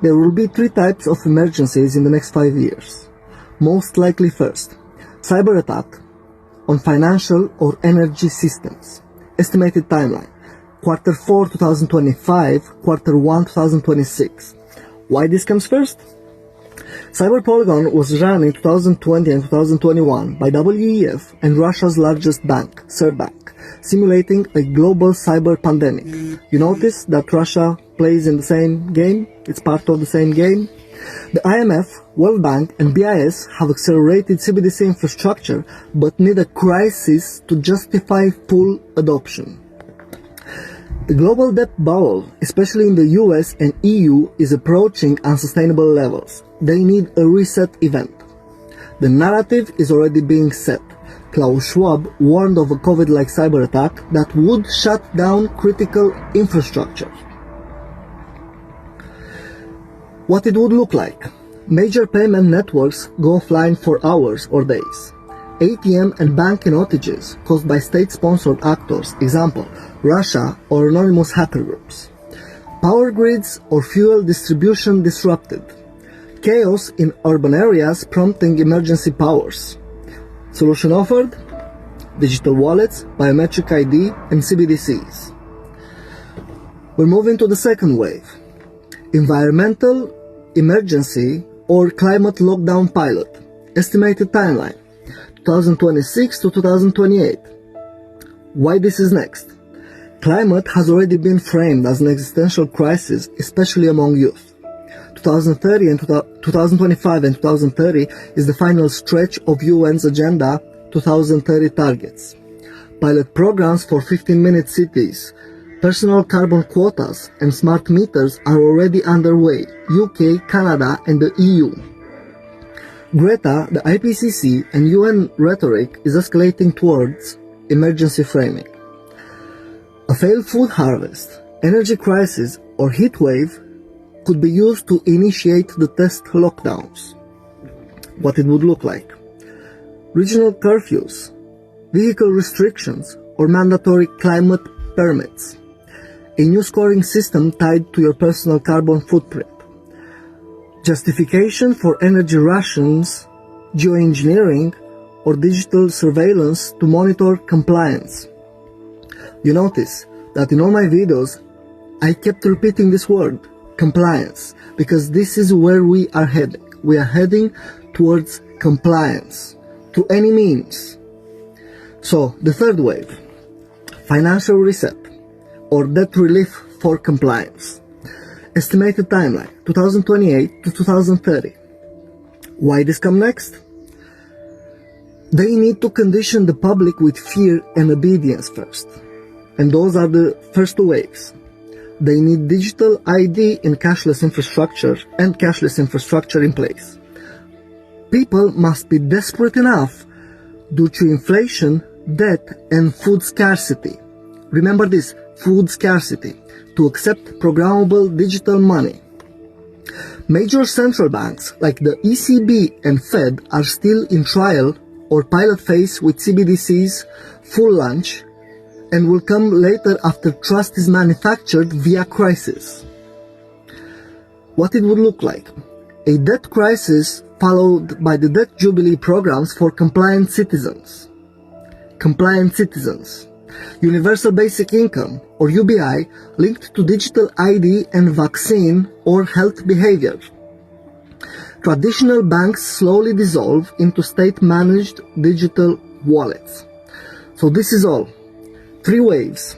There will be three types of emergencies in the next 5 years. Most likely first, cyber attack on financial or energy systems. Estimated timeline, Q4 2025, Q1 2026. Why this comes first? Cyber Polygon was run in 2020 and 2021 by WEF and Russia's largest bank, Sberbank, simulating a global cyber pandemic. You notice that Russia plays in the same game? It's part of the same game? The IMF, World Bank and BIS have accelerated CBDC infrastructure but need a crisis to justify full adoption. The global debt bubble, especially in the US and EU, is approaching unsustainable levels. They need a reset event. The narrative is already being set. Klaus Schwab warned of a COVID-like cyber attack that would shut down critical infrastructure. What it would look like. Major payment networks go offline for hours or days. ATM and banking outages caused by state-sponsored actors, example, Russia or anonymous hacker groups. Power grids or fuel distribution disrupted. Chaos in urban areas prompting emergency powers. Solution offered? Digital wallets, biometric ID and CBDCs. We're moving to the second wave. Environmental emergency or climate lockdown pilot. Estimated timeline, 2026 to 2028. Why this is next? Climate has already been framed as an existential crisis, especially among youth. 2030 and 2025 and 2030 is the final stretch of UN's Agenda 2030 targets. Pilot programs for 15-minute cities, personal carbon quotas and smart meters are already underway, UK, Canada and the EU. Greta, the IPCC and UN rhetoric is escalating towards emergency framing. A failed food harvest, energy crisis or heat wave could be used to initiate the test lockdowns. What it would look like. Regional curfews, vehicle restrictions or mandatory climate permits. A new scoring system tied to your personal carbon footprint. Justification for energy rations, geoengineering or digital surveillance to monitor compliance. You notice that in all my videos I kept repeating this word, compliance, because this is where we are heading. We are heading towards compliance, to any means. So, the third wave, financial reset, or debt relief for compliance. Estimated timeline, 2028 to 2030. Why this come next? They need to condition the public with fear and obedience first. And those are the first two waves. They need digital ID in cashless infrastructure and cashless infrastructure in place. People must be desperate enough due to inflation, debt and food scarcity. Remember this, food scarcity, to accept programmable digital money. Major central banks like the ECB and Fed are still in trial or pilot phase with CBDC's full launch and will come later after trust is manufactured via crisis. What it would look like? A debt crisis followed by the debt jubilee programs for compliant citizens. Universal Basic Income or UBI linked to digital ID and vaccine or health behavior. Traditional banks slowly dissolve into state-managed digital wallets. So this is all. 3 waves.